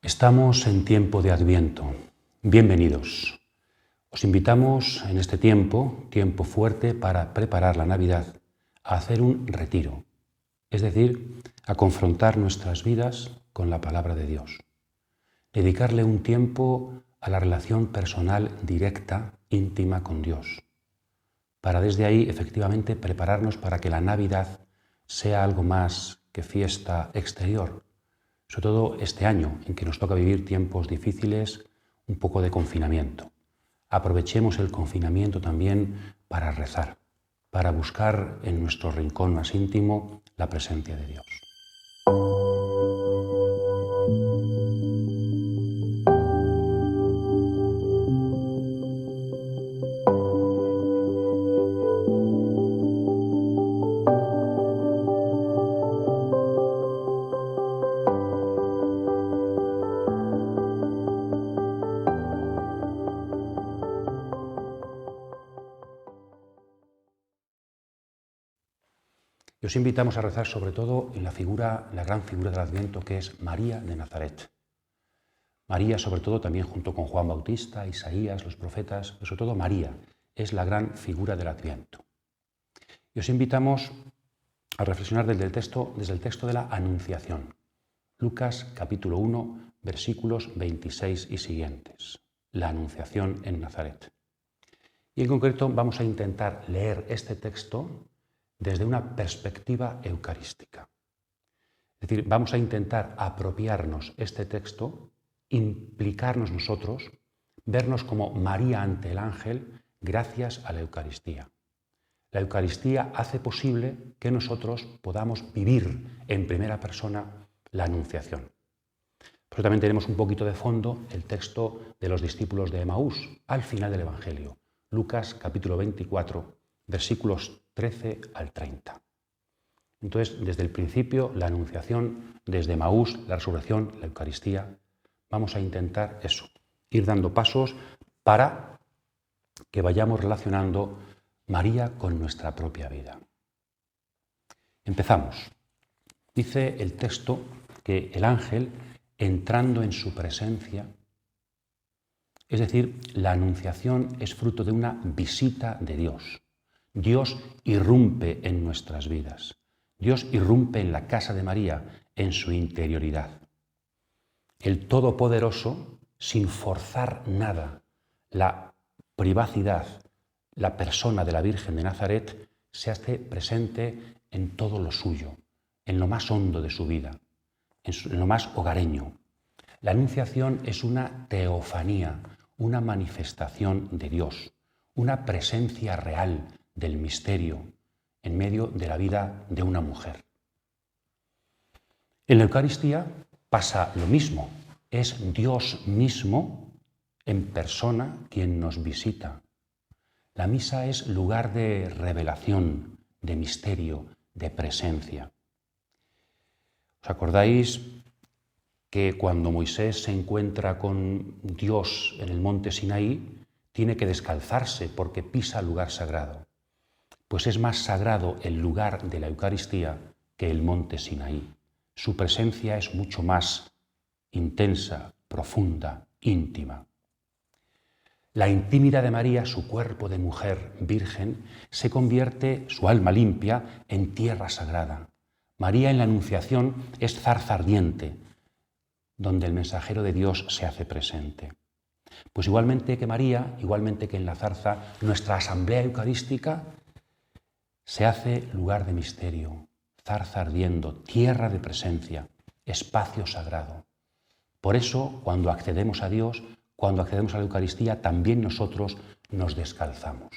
Estamos en tiempo de Adviento. Bienvenidos. Os invitamos en este tiempo fuerte para preparar la Navidad, a hacer un retiro, es decir, a confrontar nuestras vidas con la palabra de Dios. Dedicarle un tiempo a la relación personal directa, íntima con Dios, para desde ahí efectivamente prepararnos para que la Navidad sea algo más que fiesta exterior, sobre todo este año en que nos toca vivir tiempos difíciles, un poco de confinamiento. Aprovechemos el confinamiento también para rezar, para buscar en nuestro rincón más íntimo la presencia de Dios. Y os invitamos a rezar sobre todo en la gran figura del Adviento, que es María de Nazaret. María, sobre todo, también junto con Juan Bautista, Isaías, los profetas, pero sobre todo María es la gran figura del Adviento. Y os invitamos a reflexionar desde el texto de la Anunciación. Lucas capítulo 1, versículos 26 y siguientes. La Anunciación en Nazaret. Y en concreto vamos a intentar leer este texto desde una perspectiva eucarística. Es decir, vamos a intentar apropiarnos este texto, implicarnos nosotros, vernos como María ante el ángel gracias a la Eucaristía. La Eucaristía hace posible que nosotros podamos vivir en primera persona la Anunciación. Por eso también tenemos un poquito de fondo el texto de los discípulos de Emaús, al final del Evangelio, Lucas capítulo 24, versículos 13 al 30. Entonces, desde el principio, la Anunciación, desde Emaús, la resurrección, la Eucaristía, vamos a intentar eso, ir dando pasos para que vayamos relacionando María con nuestra propia vida. Empezamos. Dice el texto que el ángel, entrando en su presencia, es decir, la Anunciación es fruto de una visita de Dios. Dios irrumpe en nuestras vidas. Dios irrumpe en la casa de María, en su interioridad. El Todopoderoso, sin forzar nada, la privacidad, la persona de la Virgen de Nazaret, se hace presente en todo lo suyo, en lo más hondo de su vida, en lo más hogareño. La Anunciación es una teofanía, una manifestación de Dios, una presencia real del misterio en medio de la vida de una mujer. En la Eucaristía pasa lo mismo. Es Dios mismo en persona quien nos visita. La misa es lugar de revelación, de misterio, de presencia. ¿Os acordáis que cuando Moisés se encuentra con Dios en el monte Sinaí, tiene que descalzarse porque pisa el lugar sagrado? Pues es más sagrado el lugar de la Eucaristía que el monte Sinaí. Su presencia es mucho más intensa, profunda, íntima. La intimidad de María, su cuerpo de mujer virgen, se convierte, su alma limpia, en tierra sagrada. María en la Anunciación es zarza ardiente, donde el mensajero de Dios se hace presente. Pues igualmente que María, igualmente que en la zarza, nuestra asamblea eucarística se hace lugar de misterio, zarza ardiendo, tierra de presencia, espacio sagrado. Por eso, cuando accedemos a Dios, cuando accedemos a la Eucaristía, también nosotros nos descalzamos.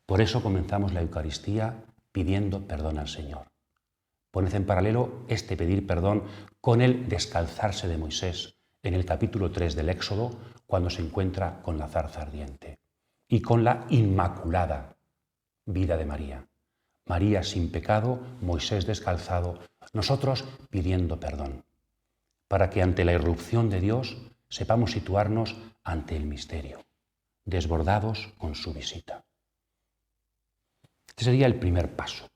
Por eso comenzamos la Eucaristía pidiendo perdón al Señor. Poned en paralelo este pedir perdón con el descalzarse de Moisés en el capítulo 3 del Éxodo, cuando se encuentra con la zarza ardiente, y con la inmaculada vida de María. María sin pecado, Moisés descalzado, nosotros pidiendo perdón, para que ante la irrupción de Dios sepamos situarnos ante el misterio, desbordados con su visita. Este sería el primer paso,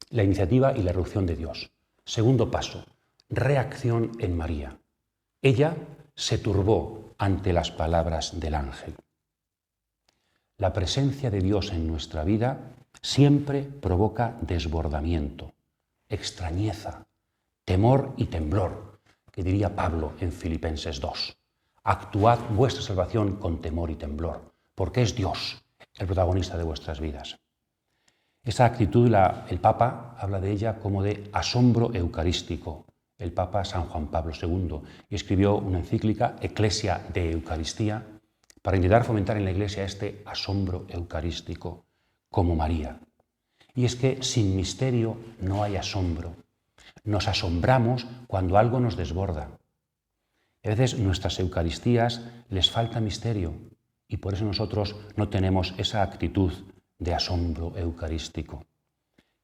la iniciativa y la irrupción de Dios. Segundo paso, reacción en María. Ella se turbó ante las palabras del ángel. La presencia de Dios en nuestra vida siempre provoca desbordamiento, extrañeza, temor y temblor, que diría Pablo en Filipenses 2. Actuad vuestra salvación con temor y temblor, porque es Dios el protagonista de vuestras vidas. Esa actitud, el Papa habla de ella como de asombro eucarístico. El Papa San Juan Pablo II y escribió una encíclica, Ecclesia de Eucaristía, para intentar fomentar en la Iglesia este asombro eucarístico, como María. Y es que sin misterio no hay asombro. Nos asombramos cuando algo nos desborda. A veces nuestras Eucaristías les falta misterio y por eso nosotros no tenemos esa actitud de asombro eucarístico.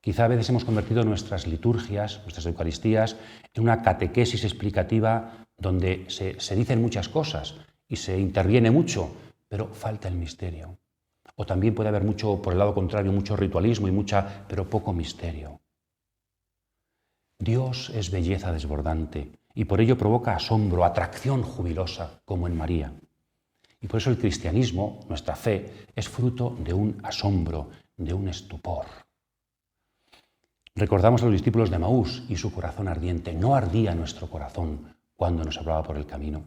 Quizá a veces hemos convertido nuestras liturgias, nuestras Eucaristías, en una catequesis explicativa donde se dicen muchas cosas y se interviene mucho, pero falta el misterio. O también puede haber mucho, por el lado contrario, mucho ritualismo pero poco misterio. Dios es belleza desbordante y por ello provoca asombro, atracción jubilosa, como en María. Y por eso el cristianismo, nuestra fe, es fruto de un asombro, de un estupor. Recordamos a los discípulos de Emaús y su corazón ardiente. No ardía nuestro corazón cuando nos hablaba por el camino.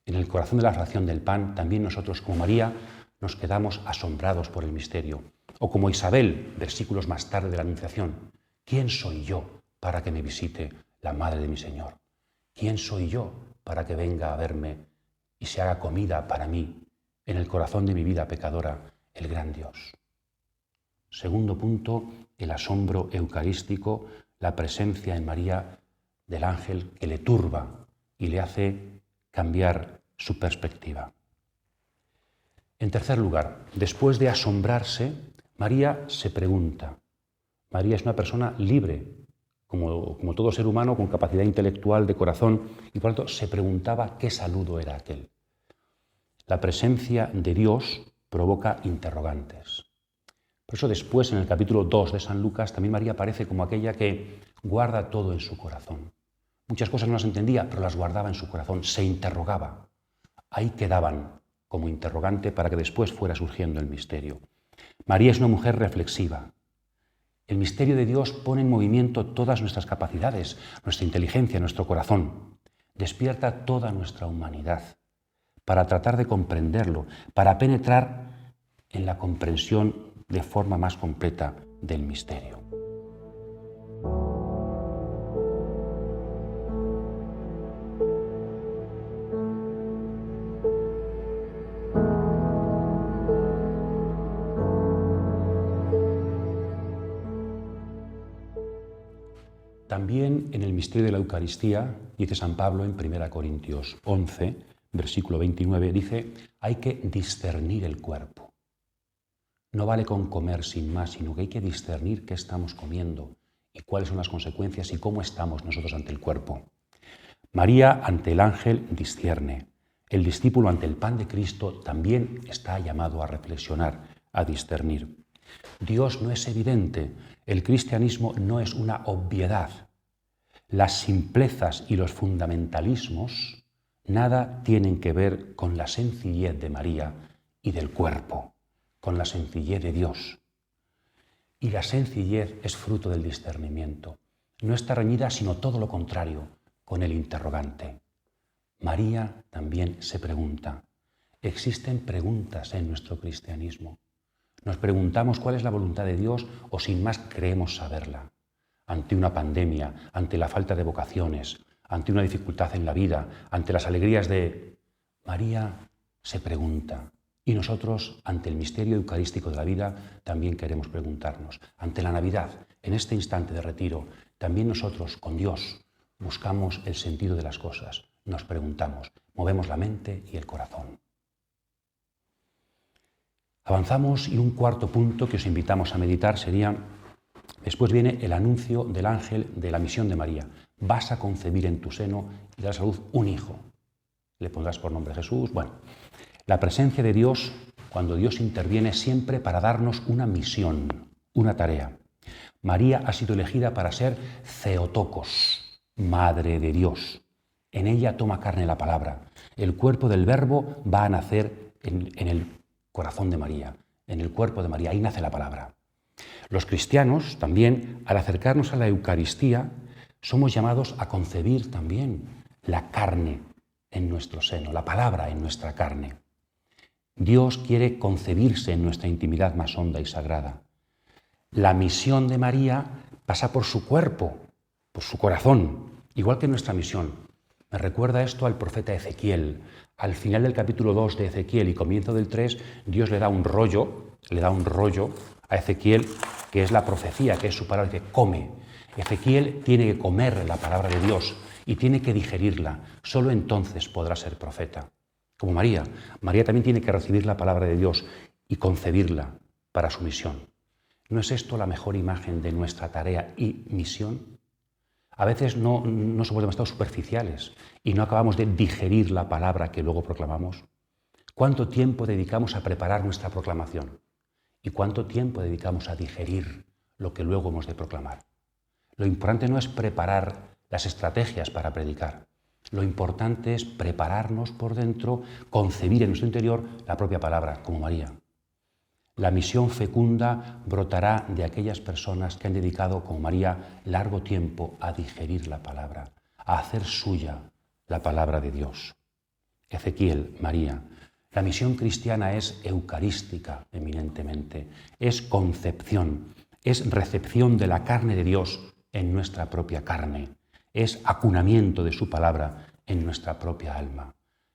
En el corazón de la fracción del pan, también nosotros, como María, nos quedamos asombrados por el misterio. O como Isabel, versículos más tarde de la Anunciación. ¿Quién soy yo para que me visite la madre de mi Señor? ¿Quién soy yo para que venga a verme y se haga comida para mí en el corazón de mi vida pecadora, el gran Dios? Segundo punto, el asombro eucarístico, la presencia en María del ángel que le turba y le hace cambiar su perspectiva. En tercer lugar, después de asombrarse, María se pregunta. María es una persona libre, como todo ser humano, con capacidad intelectual, de corazón, y por lo tanto se preguntaba qué saludo era aquel. La presencia de Dios provoca interrogantes. Por eso después, en el capítulo 2 de San Lucas, también María aparece como aquella que guarda todo en su corazón. Muchas cosas no las entendía, pero las guardaba en su corazón, se interrogaba. Ahí quedaban como interrogante para que después fuera surgiendo el misterio. María es una mujer reflexiva. El misterio de Dios pone en movimiento todas nuestras capacidades, nuestra inteligencia, nuestro corazón. Despierta toda nuestra humanidad para tratar de comprenderlo, para penetrar en la comprensión de forma más completa del misterio. También en el misterio de la Eucaristía, dice San Pablo en 1 Corintios 11, versículo 29, dice, hay que discernir el cuerpo. No vale con comer sin más, sino que hay que discernir qué estamos comiendo y cuáles son las consecuencias y cómo estamos nosotros ante el cuerpo. María ante el ángel discierne. El discípulo ante el pan de Cristo también está llamado a reflexionar, a discernir. Dios no es evidente, el cristianismo no es una obviedad. Las simplezas y los fundamentalismos nada tienen que ver con la sencillez de María y del cuerpo, con la sencillez de Dios. Y la sencillez es fruto del discernimiento. No está reñida, sino todo lo contrario, con el interrogante. María también se pregunta. Existen preguntas en nuestro cristianismo. Nos preguntamos cuál es la voluntad de Dios o sin más creemos saberla. Ante una pandemia, ante la falta de vocaciones, ante una dificultad en la vida, ante las alegrías de... María se pregunta. Y nosotros, ante el misterio eucarístico de la vida, también queremos preguntarnos. Ante la Navidad, en este instante de retiro, también nosotros, con Dios, buscamos el sentido de las cosas. Nos preguntamos, movemos la mente y el corazón. Avanzamos y un cuarto punto que os invitamos a meditar sería, después viene el anuncio del ángel de la misión de María. Vas a concebir en tu seno y darás a luz un hijo. Le pondrás por nombre Jesús. Bueno, la presencia de Dios, cuando Dios interviene siempre para darnos una misión, una tarea. María ha sido elegida para ser Theotokos, Madre de Dios. En ella toma carne la palabra. El cuerpo del Verbo va a nacer en el corazón de María, en el cuerpo de María. Ahí nace la palabra. Los cristianos también, al acercarnos a la Eucaristía, somos llamados a concebir también la carne en nuestro seno, la palabra en nuestra carne. Dios quiere concebirse en nuestra intimidad más honda y sagrada. La misión de María pasa por su cuerpo, por su corazón, igual que nuestra misión. Me recuerda esto al profeta Ezequiel. Al final del capítulo 2 de Ezequiel y comienzo del 3, Dios le da un rollo a Ezequiel, que es la profecía, que es su palabra, que come. Ezequiel tiene que comer la palabra de Dios y tiene que digerirla. Solo entonces podrá ser profeta. Como María. María también tiene que recibir la palabra de Dios y concebirla para su misión. ¿No es esto la mejor imagen de nuestra tarea y misión? A veces no somos demasiado superficiales y no acabamos de digerir la palabra que luego proclamamos. ¿Cuánto tiempo dedicamos a preparar nuestra proclamación? ¿Y cuánto tiempo dedicamos a digerir lo que luego hemos de proclamar? Lo importante no es preparar las estrategias para predicar. Lo importante es prepararnos por dentro, concebir en nuestro interior la propia palabra, como María. La misión fecunda brotará de aquellas personas que han dedicado, como María, largo tiempo a digerir la palabra, a hacer suya la palabra de Dios. Ezequiel, María. La misión cristiana es eucarística, eminentemente. Es concepción, es recepción de la carne de Dios en nuestra propia carne. Es acunamiento de su palabra en nuestra propia alma.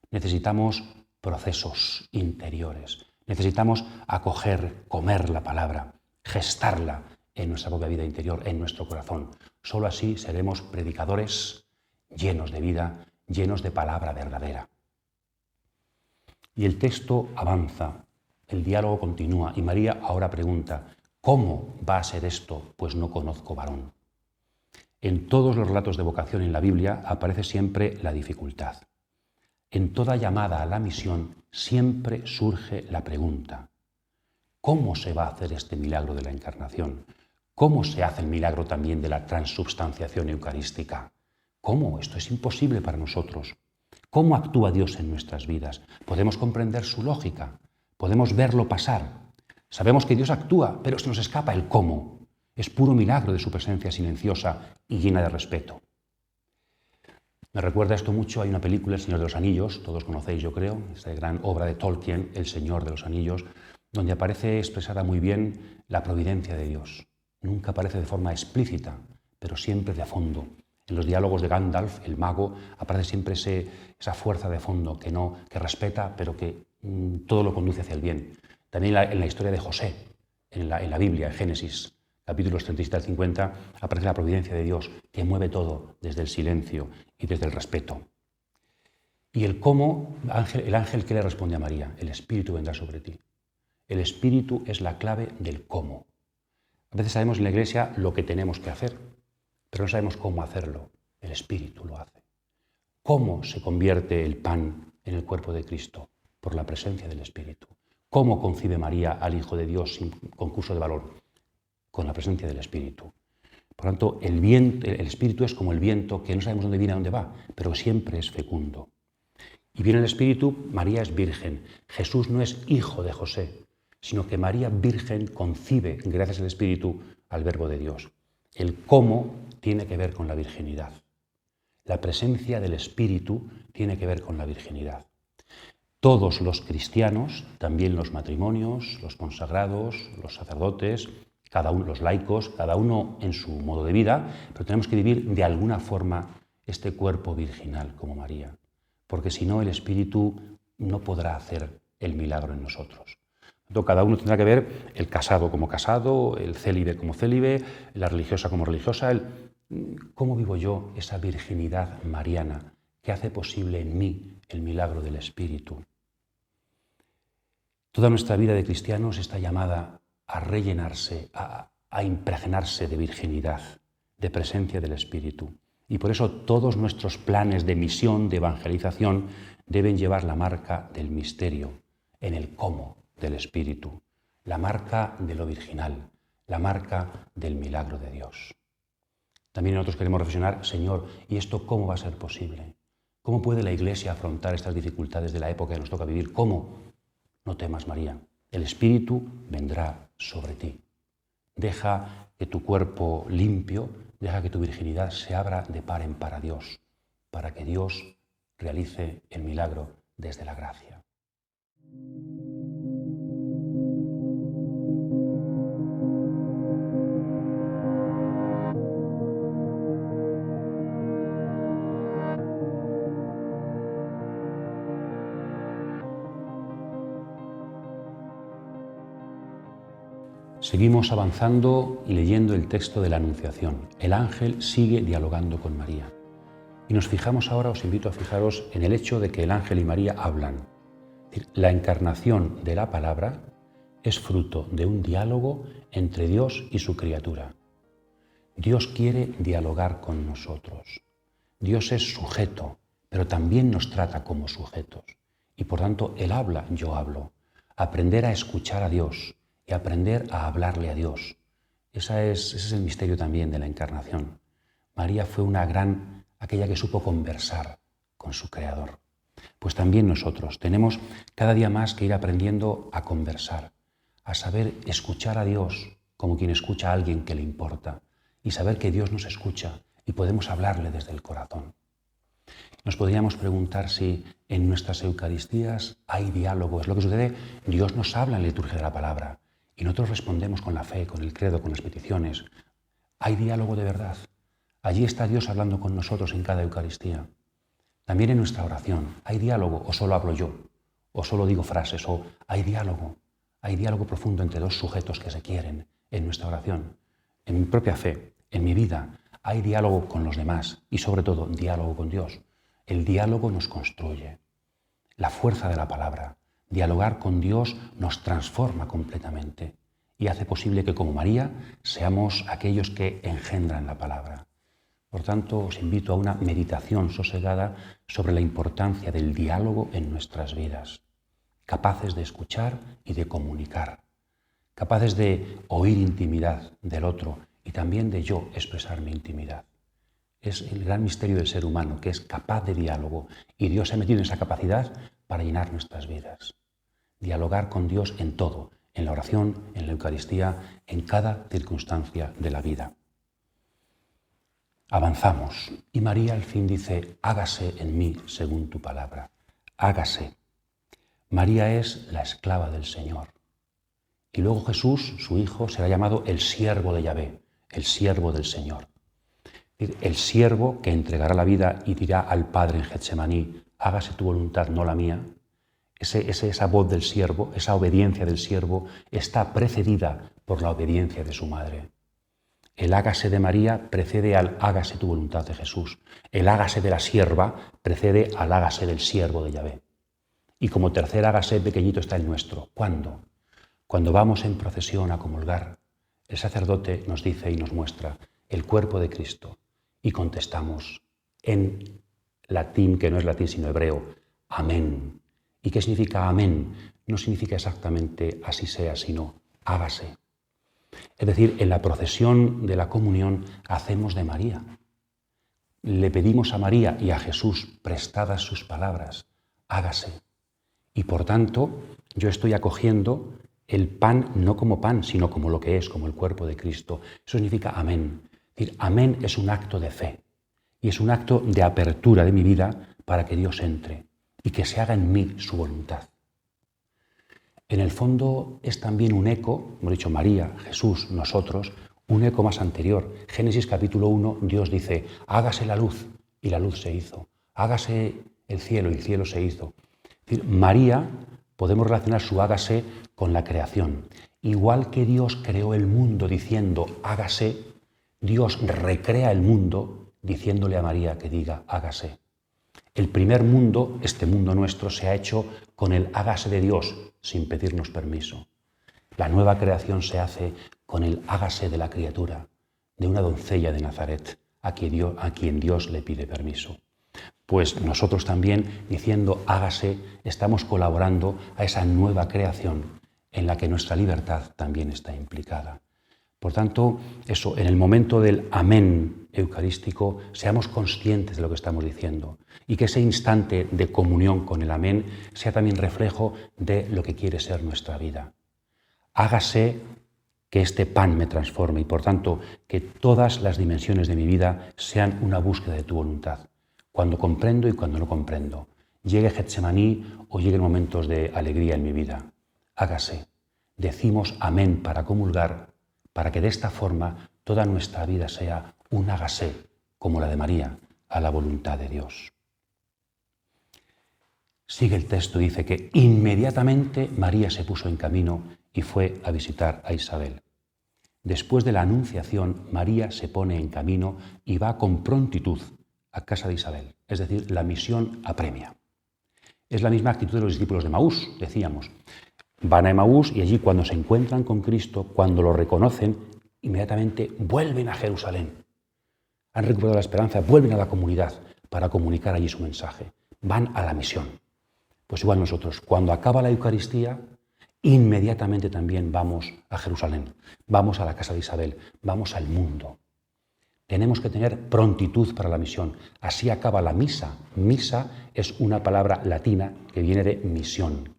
Necesitamos procesos interiores. Necesitamos acoger, comer la palabra, gestarla en nuestra propia vida interior, en nuestro corazón. Solo así seremos predicadores llenos de vida, llenos de palabra verdadera. Y el texto avanza, el diálogo continúa y María ahora pregunta, ¿cómo va a ser esto? Pues no conozco varón. En todos los relatos de vocación en la Biblia aparece siempre la dificultad. En toda llamada a la misión siempre surge la pregunta, ¿cómo se va a hacer este milagro de la encarnación? ¿Cómo se hace el milagro también de la transubstanciación eucarística? ¿Cómo? Esto es imposible para nosotros. ¿Cómo actúa Dios en nuestras vidas? Podemos comprender su lógica, podemos verlo pasar. Sabemos que Dios actúa, pero se nos escapa el cómo. Es puro milagro de su presencia silenciosa y llena de respeto. Me recuerda esto mucho, hay una película, El Señor de los Anillos, todos conocéis yo creo, esta gran obra de Tolkien, El Señor de los Anillos, donde aparece expresada muy bien la providencia de Dios. Nunca aparece de forma explícita, pero siempre de fondo. En los diálogos de Gandalf, el mago, aparece siempre esa fuerza de fondo que respeta, pero que todo lo conduce hacia el bien. También en la historia de José, en la Biblia, en Génesis, capítulos 37 al 50, aparece la providencia de Dios, que mueve todo desde el silencio y desde el respeto. Y el cómo, el ángel que le responde a María, el Espíritu vendrá sobre ti. El Espíritu es la clave del cómo. A veces sabemos en la Iglesia lo que tenemos que hacer, pero no sabemos cómo hacerlo. El Espíritu lo hace. ¿Cómo se convierte el pan en el cuerpo de Cristo? Por la presencia del Espíritu. ¿Cómo concibe María al Hijo de Dios sin concurso de valor? Con la presencia del Espíritu. Por lo tanto, el Espíritu es como el viento que no sabemos dónde viene, a dónde va, pero siempre es fecundo. Y viene el Espíritu, María es virgen. Jesús no es hijo de José, sino que María virgen concibe, gracias al Espíritu, al Verbo de Dios. El cómo tiene que ver con la virginidad. La presencia del Espíritu tiene que ver con la virginidad. Todos los cristianos, también los matrimonios, los consagrados, los sacerdotes, cada uno, los laicos, cada uno en su modo de vida, pero tenemos que vivir de alguna forma este cuerpo virginal como María, porque si no el Espíritu no podrá hacer el milagro en nosotros. Entonces, cada uno tendrá que ver el casado como casado, el célibe como célibe, la religiosa como religiosa, cómo vivo yo esa virginidad mariana que hace posible en mí el milagro del Espíritu. Toda nuestra vida de cristianos está llamada a rellenarse, a impregnarse de virginidad, de presencia del Espíritu. Y por eso todos nuestros planes de misión, de evangelización, deben llevar la marca del misterio, en el cómo del Espíritu, la marca de lo virginal, la marca del milagro de Dios. También nosotros queremos reflexionar, Señor, ¿y esto cómo va a ser posible? ¿Cómo puede la Iglesia afrontar estas dificultades de la época que nos toca vivir? ¿Cómo? No temas, María. El Espíritu vendrá sobre ti. Deja que tu cuerpo limpio, deja que tu virginidad se abra de par en par a Dios, para que Dios realice el milagro desde la gracia. Seguimos avanzando y leyendo el texto de la Anunciación. El ángel sigue dialogando con María. Y nos fijamos ahora, os invito a fijaros en el hecho de que el ángel y María hablan. Es decir, la encarnación de la palabra es fruto de un diálogo entre Dios y su criatura. Dios quiere dialogar con nosotros. Dios es sujeto, pero también nos trata como sujetos. Y por tanto, Él habla, yo hablo. Aprender a escuchar a Dios y aprender a hablarle a Dios. Ese es el misterio también de la encarnación. María fue aquella que supo conversar con su Creador. Pues también nosotros tenemos cada día más que ir aprendiendo a conversar, a saber escuchar a Dios como quien escucha a alguien que le importa y saber que Dios nos escucha y podemos hablarle desde el corazón. Nos podríamos preguntar si en nuestras Eucaristías hay diálogo. Es lo que sucede, Dios nos habla en la liturgia de la palabra y nosotros respondemos con la fe, con el credo, con las peticiones. Hay diálogo de verdad. Allí está Dios hablando con nosotros en cada Eucaristía. También en nuestra oración, ¿hay diálogo o solo hablo yo? ¿O solo digo frases? ¿O hay diálogo? Hay diálogo profundo entre dos sujetos que se quieren en nuestra oración. En mi propia fe, en mi vida, hay diálogo con los demás y sobre todo diálogo con Dios. El diálogo nos construye. La fuerza de la palabra, dialogar con Dios nos transforma completamente y hace posible que como María seamos aquellos que engendran la palabra. Por tanto, os invito a una meditación sosegada sobre la importancia del diálogo en nuestras vidas, capaces de escuchar y de comunicar, capaces de oír intimidad del otro y también de yo expresar mi intimidad. Es el gran misterio del ser humano, que es capaz de diálogo, y Dios se ha metido en esa capacidad para llenar nuestras vidas. Dialogar con Dios en todo, en la oración, en la Eucaristía, en cada circunstancia de la vida. Avanzamos y María al fin dice, hágase en mí según tu palabra, hágase. María es la esclava del Señor. Y luego Jesús, su hijo, será llamado el siervo de Yahvé, el siervo del Señor. El siervo que entregará la vida y dirá al Padre en Getsemaní, hágase tu voluntad, no la mía. Esa voz del siervo, esa obediencia del siervo está precedida por la obediencia de su madre. El hágase de María precede al hágase tu voluntad de Jesús. El hágase de la sierva precede al hágase del siervo de Yahvé. Y como tercer hágase pequeñito está el nuestro. ¿Cuándo? Cuando vamos en procesión a comulgar, el sacerdote nos dice y nos muestra el cuerpo de Cristo y contestamos en latín, que no es latín sino hebreo, amén. ¿Y qué significa amén? No significa exactamente así sea, sino hágase. Es decir, en la procesión de la comunión hacemos de María. Le pedimos a María y a Jesús prestadas sus palabras, hágase. Y por tanto, yo estoy acogiendo el pan no como pan, sino como lo que es, como el cuerpo de Cristo. Eso significa amén. Es decir, amén es un acto de fe y es un acto de apertura de mi vida para que Dios entre y que se haga en mí su voluntad. En el fondo es también un eco, hemos dicho María, Jesús, nosotros, un eco más anterior. Génesis capítulo 1, Dios dice, hágase la luz, y la luz se hizo. Hágase el cielo, y el cielo se hizo. Es decir, María, podemos relacionar su hágase con la creación. Igual que Dios creó el mundo diciendo, hágase, Dios recrea el mundo diciéndole a María que diga, hágase. El primer mundo, este mundo nuestro, se ha hecho con el hágase de Dios, sin pedirnos permiso. La nueva creación se hace con el hágase de la criatura, de una doncella de Nazaret, a quien Dios le pide permiso. Pues nosotros también, diciendo hágase, estamos colaborando a esa nueva creación en la que nuestra libertad también está implicada. Por tanto, eso, en el momento del amén eucarístico, seamos conscientes de lo que estamos diciendo y que ese instante de comunión con el amén sea también reflejo de lo que quiere ser nuestra vida. Hágase que este pan me transforme y, por tanto, que todas las dimensiones de mi vida sean una búsqueda de tu voluntad, cuando comprendo y cuando no comprendo. Llegue Getsemaní o lleguen momentos de alegría en mi vida. Hágase. Decimos amén para comulgar, para que de esta forma toda nuestra vida sea un hágase, como la de María, a la voluntad de Dios. Sigue el texto, dice que inmediatamente María se puso en camino y fue a visitar a Isabel. Después de la anunciación, María se pone en camino y va con prontitud a casa de Isabel, es decir, la misión apremia. Es la misma actitud de los discípulos de Emaús, decíamos. Van a Emaús y allí cuando se encuentran con Cristo, cuando lo reconocen, inmediatamente vuelven a Jerusalén. Han recuperado la esperanza, vuelven a la comunidad para comunicar allí su mensaje. Van a la misión. Pues igual nosotros, cuando acaba la Eucaristía, inmediatamente también vamos a Jerusalén, vamos a la casa de Isabel, vamos al mundo. Tenemos que tener prontitud para la misión. Así acaba la misa. Misa es una palabra latina que viene de misión.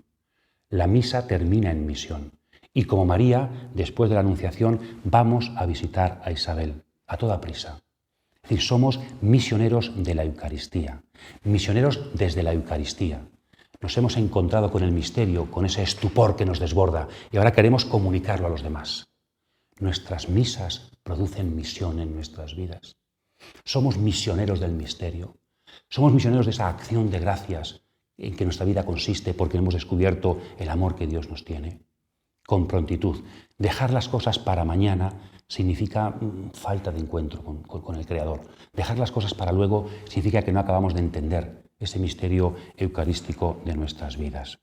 La misa termina en misión. Y como María, después de la Anunciación, vamos a visitar a Isabel, a toda prisa. Es decir, somos misioneros de la Eucaristía, misioneros desde la Eucaristía. Nos hemos encontrado con el misterio, con ese estupor que nos desborda y ahora queremos comunicarlo a los demás. Nuestras misas producen misión en nuestras vidas. Somos misioneros del misterio. Somos misioneros de esa acción de gracias en que nuestra vida consiste porque hemos descubierto el amor que Dios nos tiene. Con prontitud. Dejar las cosas para mañana significa falta de encuentro con el Creador. Dejar las cosas para luego significa que no acabamos de entender ese misterio eucarístico de nuestras vidas.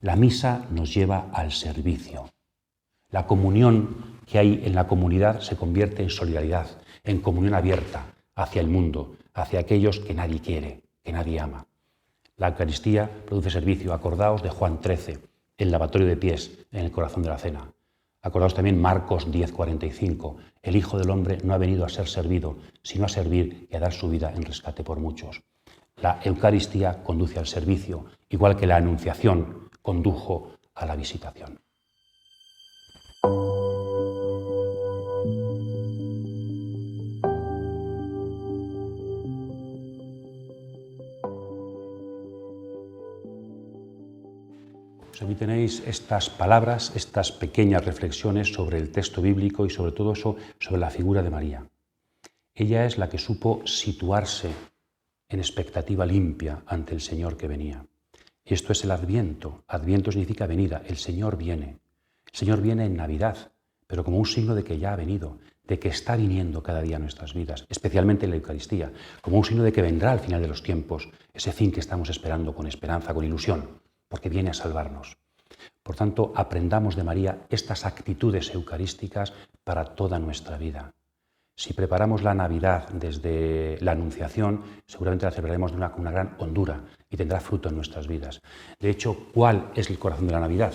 La misa nos lleva al servicio. La comunión que hay en la comunidad se convierte en solidaridad, en comunión abierta hacia el mundo, hacia aquellos que nadie quiere, que nadie ama. La Eucaristía produce servicio. Acordaos de Juan 13, el lavatorio de pies en el corazón de la cena. Acordaos también Marcos 10:45. El Hijo del Hombre no ha venido a ser servido, sino a servir y a dar su vida en rescate por muchos. La Eucaristía conduce al servicio, igual que la Anunciación condujo a la visitación. Pues aquí tenéis estas palabras, estas pequeñas reflexiones sobre el texto bíblico y sobre todo eso, sobre la figura de María. Ella es la que supo situarse en expectativa limpia ante el Señor que venía. Y esto es el Adviento. Adviento significa venida. El Señor viene. El Señor viene en Navidad, pero como un signo de que ya ha venido, de que está viniendo cada día a nuestras vidas, especialmente en la Eucaristía, como un signo de que vendrá al final de los tiempos, ese fin que estamos esperando con esperanza, con ilusión, porque viene a salvarnos. Por tanto, aprendamos de María estas actitudes eucarísticas para toda nuestra vida. Si preparamos la Navidad desde la Anunciación, seguramente la celebraremos con una gran hondura y tendrá fruto en nuestras vidas. De hecho, ¿cuál es el corazón de la Navidad?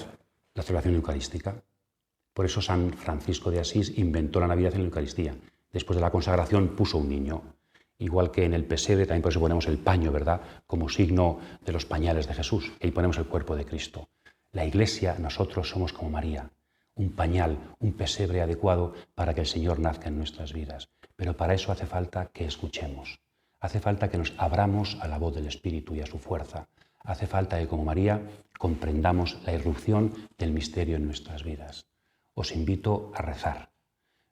La celebración eucarística. Por eso San Francisco de Asís inventó la Navidad en la Eucaristía. Después de la consagración puso un niño. Igual que en el pesebre, también por eso ponemos el paño, ¿verdad?, como signo de los pañales de Jesús. Y ahí ponemos el cuerpo de Cristo. La Iglesia, nosotros somos como María. Un pañal, un pesebre adecuado para que el Señor nazca en nuestras vidas. Pero para eso hace falta que escuchemos. Hace falta que nos abramos a la voz del Espíritu y a su fuerza. Hace falta que, como María, comprendamos la irrupción del misterio en nuestras vidas. Os invito a rezar.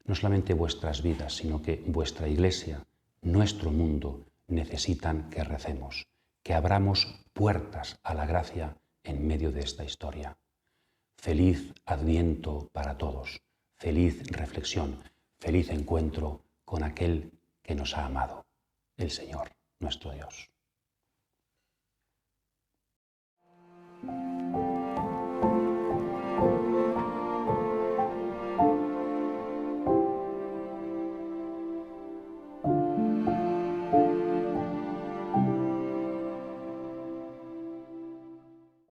No solamente vuestras vidas, sino que vuestra Iglesia, nuestro mundo, necesitan que recemos, que abramos puertas a la gracia en medio de esta historia. Feliz Adviento para todos, feliz reflexión, feliz encuentro con aquel que nos ha amado, el Señor, nuestro Dios.